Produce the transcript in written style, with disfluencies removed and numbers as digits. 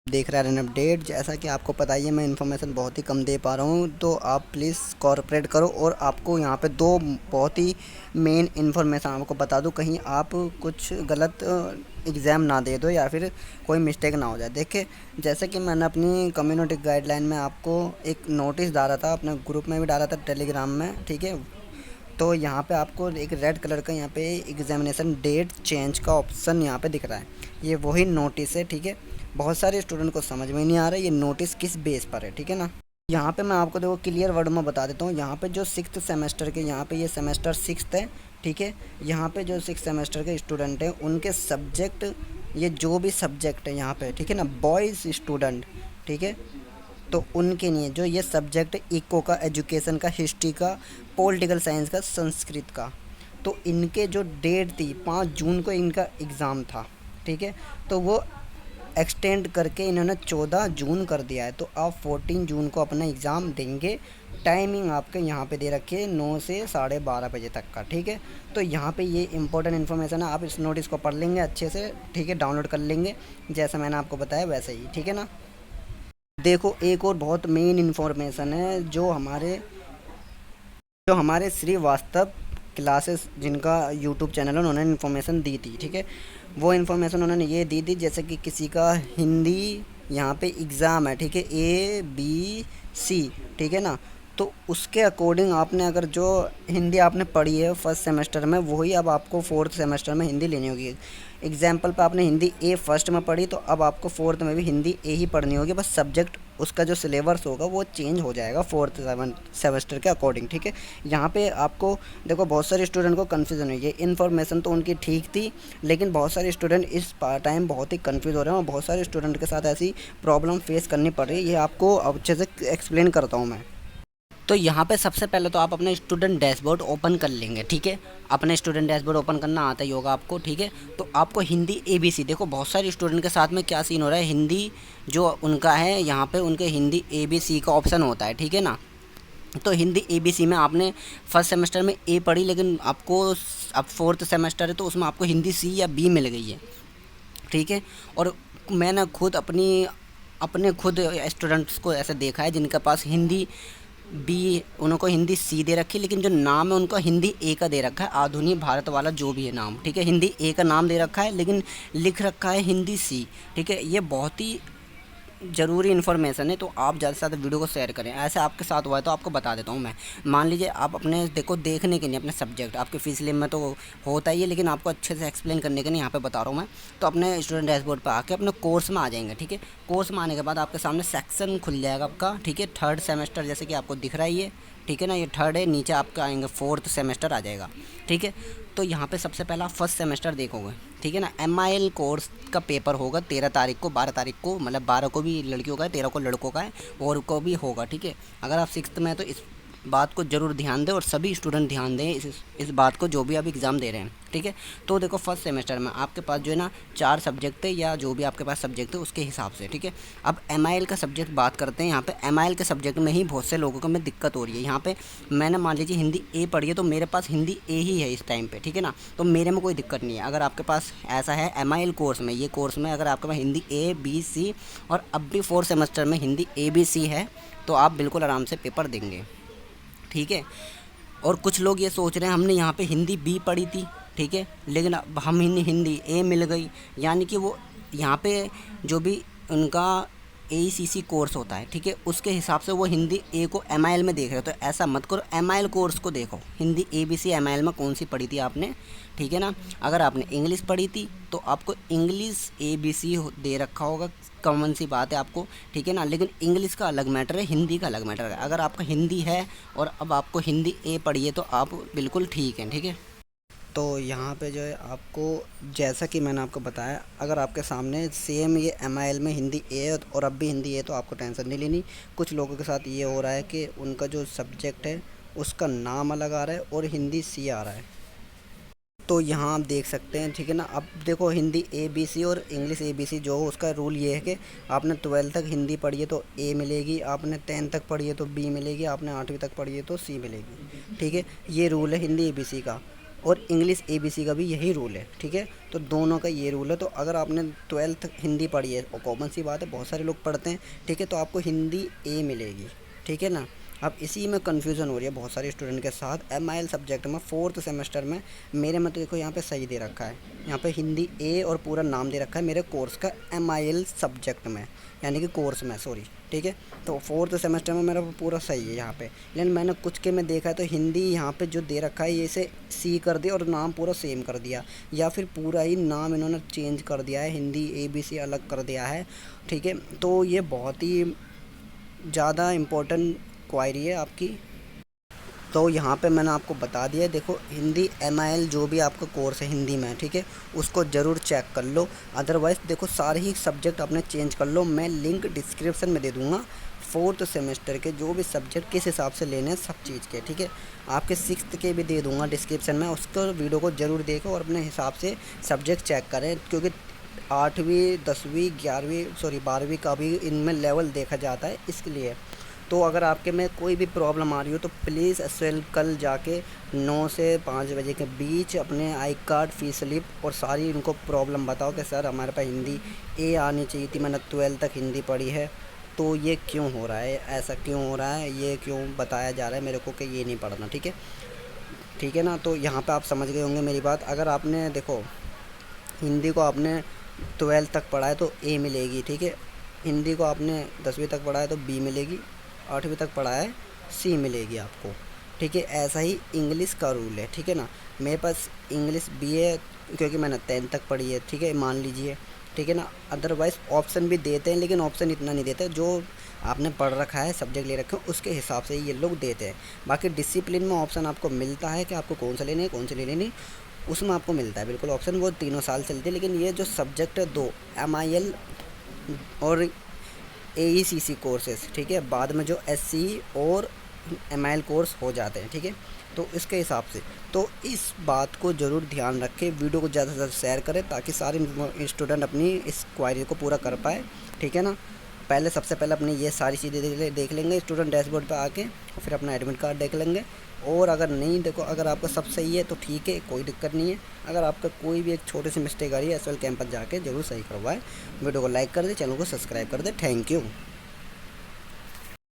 देख रहा है अपडेट। जैसा कि आपको पता ही है, मैं इन्फॉर्मेशन बहुत ही कम दे पा रहा हूँ, तो आप प्लीज़ कोऑपरेट करो। और आपको यहाँ पे दो बहुत ही मेन इन्फॉर्मेशन आपको बता दूँ, कहीं आप कुछ गलत एग्ज़ाम ना दे दो या फिर कोई मिस्टेक ना हो जाए। देखिए, जैसे कि मैंने अपनी कम्युनिटी गाइडलाइन में आपको एक नोटिस डाला था, अपने ग्रुप में भी डाला था टेलीग्राम में, ठीक है। तो यहाँ पे आपको एक रेड कलर का यहाँ पे एग्जामिनेशन डेट चेंज का ऑप्शन यहाँ पे दिख रहा है। ये वही नोटिस है, ठीक है। बहुत सारे स्टूडेंट को समझ में नहीं आ रहा है ये नोटिस किस बेस पर है, ठीक है ना। यहाँ पे मैं आपको देखो क्लियर वर्ड में बता देता हूँ। यहाँ पे जो सिक्स्थ सेमेस्टर के, यहाँ पे ये सेमेस्टर सिक्स्थ है, ठीक है। यहाँ पे जो सिक्स सेमेस्टर के स्टूडेंट हैं उनके सब्जेक्ट, ये जो भी सब्जेक्ट है यहाँ पे, ठीक है ना, बॉयज़ स्टूडेंट, ठीक है। तो उनके लिए जो ये सब्जेक्ट इको का, एजुकेशन का, हिस्ट्री का, पॉलिटिकल साइंस का, संस्कृत का, तो इनके जो डेट थी 5 जून को इनका एग्ज़ाम था, ठीक है। तो वो एक्सटेंड करके इन्होंने 14 जून कर दिया है। तो आप 14 जून को अपना एग्ज़ाम देंगे। टाइमिंग आपके यहाँ पे दे रखी है 9 से 12:30 बजे तक का, ठीक है। तो यहाँ पे ये इंपॉर्टेंट इन्फॉर्मेशन है, आप इस नोटिस को पढ़ लेंगे अच्छे से, ठीक है, डाउनलोड कर लेंगे जैसा मैंने आपको बताया वैसे ही, ठीक है ना। देखो, एक और बहुत मेन इन्फॉर्मेशन है जो हमारे श्रीवास्तव क्लासेस, जिनका यूट्यूब चैनल है, उन्होंने इन्फॉर्मेशन दी थी, ठीक है। वो इन्फॉर्मेशन उन्होंने ये दी थी, जैसे कि किसी का हिंदी यहाँ पे एग्ज़ाम है, ठीक है, ABC, ठीक है ना। तो उसके अकॉर्डिंग आपने अगर जो हिंदी आपने पढ़ी है फर्स्ट सेमेस्टर में, वही अब आपको फोर्थ सेमेस्टर में हिंदी लेनी होगी। एग्जाम्पल पे आपने हिंदी ए फर्स्ट में पढ़ी, तो अब आपको फोर्थ में भी हिंदी ए ही पढ़नी होगी। बस सब्जेक्ट, उसका जो सिलेबस होगा वो चेंज हो जाएगा फोर्थ सेमेस्टर के अकॉर्डिंग, ठीक है। यहाँ पे आपको देखो, बहुत सारे स्टूडेंट को कन्फ्यूज़न हुई है। इन्फॉर्मेशन तो उनकी ठीक थी, लेकिन बहुत सारे स्टूडेंट इस टाइम बहुत ही कन्फ्यूज़ हो रहे हैं और बहुत सारे स्टूडेंट के साथ ऐसी प्रॉब्लम फेस करनी पड़ रही है। ये आपको अच्छे से एक्सप्लेन करता हूँ मैं। तो यहाँ पे सबसे पहले तो आप अपना स्टूडेंट डैशबोर्ड ओपन कर लेंगे, ठीक है। अपने स्टूडेंट डैशबोर्ड ओपन करना आता ही होगा आपको, ठीक है। तो आपको हिंदी ABC, देखो बहुत सारे स्टूडेंट के साथ में क्या सीन हो रहा है, हिंदी जो उनका है यहाँ पे, उनके हिंदी ABC का ऑप्शन होता है, ठीक है ना। तो हिंदी ABC में आपने फर्स्ट सेमेस्टर में A पढ़ी, लेकिन आपको अब फोर्थ सेमेस्टर है तो उसमें आपको हिंदी C या B मिल गई है, ठीक है। और मैंने खुद अपने खुद स्टूडेंट्स को ऐसे देखा है जिनके पास हिंदी बी, उनको हिंदी C दे रखी है, लेकिन जो नाम है उनको हिंदी A का दे रखा है, आधुनिक भारत वाला जो भी है नाम, ठीक है। हिंदी A का नाम दे रखा है, लेकिन लिख रखा है हिंदी C, ठीक है। ये बहुत ही ज़रूरी इन्फॉर्मेशन है, तो आप ज़्यादा से ज़्यादा वीडियो को शेयर करें। ऐसे आपके साथ हुआ है तो आपको बता देता हूँ मैं। मान लीजिए आप अपने देखो देखने के लिए अपने सब्जेक्ट, आपके फीस लिम में तो होता ही है, लेकिन आपको अच्छे से एक्सप्लेन करने के लिए यहाँ पे बता रहा हूँ मैं। तो अपने स्टूडेंट डैशबोर्ड पर आके अपने कोर्स में आ जाएंगे, ठीक है। कोर्स में आने के बाद आपके सामने सेक्शन खुल जाएगा आपका, ठीक है। थर्ड सेमेस्टर जैसे कि आपको दिख रहा है ये, ठीक है ना, ये थर्ड है। नीचे आपका आएंगे फोर्थ सेमेस्टर आ जाएगा, ठीक है। तो यहाँ पे सबसे पहला फर्स्ट सेमेस्टर देखोगे, ठीक है ना। MIL कोर्स का पेपर होगा 13 तारीख को, 12 तारीख को, मतलब 12 को भी लड़कियों का है, 13 को लड़कों का है, और को भी होगा, ठीक है। अगर आप सिक्स्थ में हैं तो इस बात को ज़रूर ध्यान दें, और सभी स्टूडेंट ध्यान दें इस बात को, जो भी आप एग्ज़ाम दे रहे हैं, ठीक है। तो देखो, फर्स्ट सेमेस्टर में आपके पास जो है ना 4 सब्जेक्ट है, या जो भी आपके पास सब्जेक्ट है उसके हिसाब से, ठीक है। अब MIL का सब्जेक्ट बात करते हैं। यहाँ पे MIL के सब्जेक्ट में ही बहुत से लोगों को में दिक्कत हो रही है। यहाँ पे मैंने मान लीजिए हिंदी A पढ़ी है, तो मेरे पास हिंदी A ही है इस टाइम पे, ठीक है ना। तो मेरे में कोई दिक्कत नहीं है। अगर आपके पास ऐसा है MIL कोर्स में, ये कोर्स में अगर आपके पास हिंदी ABC और अब भी फोर्थ सेमेस्टर में हिंदी ABC है, तो आप बिल्कुल आराम से पेपर देंगे, ठीक है। और कुछ लोग ये सोच रहे हैं हमने यहाँ पे हिंदी B पढ़ी थी, ठीक है, लेकिन अब हम हिंदी A मिल गई, यानी कि वो यहाँ पे जो भी उनका AECC कोर्स होता है, ठीक है, उसके हिसाब से वो हिंदी A को MIL में देख रहे हो। तो ऐसा मत करो, MIL कोर्स को देखो, हिंदी ABC MIL में कौन सी पढ़ी थी आपने, ठीक है ना। अगर आपने इंग्लिश पढ़ी थी तो आपको इंग्लिश ABC दे रखा होगा, कॉमन सी बात है आपको, ठीक है ना। लेकिन इंग्लिश का अलग मैटर है, हिंदी का अलग मैटर है। अगर आपका हिंदी है और अब आपको हिंदी A पढ़ी है तो आप बिल्कुल ठीक हैं, ठीक है। तो यहाँ पे जो है आपको, जैसा कि मैंने आपको बताया, अगर आपके सामने सेम ये MIL में हिंदी A है और अब भी हिंदी A है, तो आपको टेंशन नहीं लेनी। कुछ लोगों के साथ ये हो रहा है कि उनका जो सब्जेक्ट है उसका नाम अलग आ रहा है और हिंदी C आ रहा है। तो यहाँ आप देख सकते हैं, ठीक है ना। अब देखो, हिंदी ABC और इंग्लिश ABC जो हो, उसका रूल ये है कि आपने 12 तक हिंदी पढ़ी है तो A मिलेगी, आपने 10 तक पढ़ी है तो B मिलेगी, आपने 8वीं तक पढ़ी है तो C मिलेगी, ठीक है। ये रूल है हिंदी ABC का। और इंग्लिश ABC का भी यही रूल है, ठीक है। तो दोनों का ये रूल है। तो अगर आपने 12th हिंदी पढ़ी है, और कॉमन सी बात है बहुत सारे लोग पढ़ते हैं, ठीक है, तो आपको हिंदी A मिलेगी, ठीक है ना। अब इसी में कन्फ्यूज़न हो रही है बहुत सारे स्टूडेंट के साथ। MIL सब्जेक्ट में 4th सेमेस्टर में मेरे में तो देखो यहाँ पे सही दे रखा है, यहाँ पे हिंदी A और पूरा नाम दे रखा है मेरे कोर्स का MIL सब्जेक्ट में, यानी कि कोर्स में, सॉरी, ठीक है। तो 4th सेमेस्टर में मेरा पूरा सही है यहाँ पे। लेकिन मैंने कुछ के में देखा है तो हिंदी यहाँ पे जो दे रखा है ये इसे C कर दिया और नाम पूरा सेम कर दिया, या फिर पूरा ही नाम इन्होंने चेंज कर दिया है, हिंदी ABC अलग कर दिया है, ठीक है। तो ये बहुत ही ज़्यादा इम्पोर्टेंट क्वायरी है आपकी। तो यहाँ पे मैंने आपको बता दिया है, देखो हिंदी MIL जो भी आपका कोर्स है हिंदी में, ठीक है, उसको ज़रूर चेक कर लो। अदरवाइज़ देखो सारे ही सब्जेक्ट अपने चेंज कर लो। मैं लिंक डिस्क्रिप्शन में दे दूँगा 4th सेमेस्टर के जो भी सब्जेक्ट किस हिसाब से लेने हैं सब चीज़ के, ठीक है। आपके 6th के भी दे दूँगा डिस्क्रिप्शन में, उसको वीडियो को ज़रूर देखो और अपने हिसाब से सब्जेक्ट चेक करें, क्योंकि 8वीं 10वीं 11वीं सॉरी 12वीं का भी इनमें लेवल देखा जाता है, इसके लिए। तो अगर आपके में कोई भी प्रॉब्लम आ रही हो तो प्लीज़ कल जाके 9 से 5 बजे के बीच अपने आई कार्ड, फ़ी स्लिप और सारी इनको प्रॉब्लम बताओ कि सर हमारे पास हिंदी A आनी चाहिए थी, मैंने 12 तक हिंदी पढ़ी है, तो ये क्यों हो रहा है, ऐसा क्यों हो रहा है, ये क्यों बताया जा रहा है मेरे को कि ये नहीं पढ़ना, ठीक है, ठीक है ना। तो यहाँ पे आप समझ गए होंगे मेरी बात। अगर आपने देखो हिंदी को आपने 12 तक पढ़ा है तो A मिलेगी, ठीक है। हिंदी को आपने 10वीं तक पढ़ा है तो B मिलेगी, 8वीं तक पढ़ा है C मिलेगी आपको, ठीक है। ऐसा ही इंग्लिश का रूल है, ठीक है ना। मेरे पास इंग्लिश B है क्योंकि मैंने 10 तक पढ़ी है, ठीक है, मान लीजिए, ठीक है ना। अदरवाइज़ ऑप्शन भी देते हैं, लेकिन ऑप्शन इतना नहीं देते, जो आपने पढ़ रखा है सब्जेक्ट ले रखे हैं उसके हिसाब से ये लोग देते हैं। बाकी डिसिप्लिन में ऑप्शन आपको मिलता है कि आपको कौन सा लेने हैं कौन सा लेने नहीं, उसमें आपको मिलता है बिल्कुल ऑप्शन, वो तीनों साल चलती है। लेकिन ये जो सब्जेक्ट है दो, MIL और AECC कोर्सेज, ठीक है, बाद में जो SC और MIL कोर्स हो जाते हैं, ठीक है। तो इसके हिसाब से तो इस बात को ज़रूर ध्यान रखें, वीडियो को ज़्यादा से ज़्यादा शेयर करें ताकि सारे स्टूडेंट अपनी इस क्वायरी को पूरा कर पाए, ठीक है ना। पहले सबसे पहले अपनी ये सारी चीज़ें देख लेंगे स्टूडेंट डैशबोर्ड पे आके, और फिर अपना एडमिट कार्ड देख लेंगे। और अगर नहीं देखो, अगर आपका सब सही है तो ठीक है, कोई दिक्कत नहीं है। अगर आपका कोई भी एक छोटी सी मिस्टेक आ रही है SL कैंपस जाके ज़रूर सही करवाएं। वीडियो को लाइक कर दे, चैनल को सब्सक्राइब कर दे। Thank you.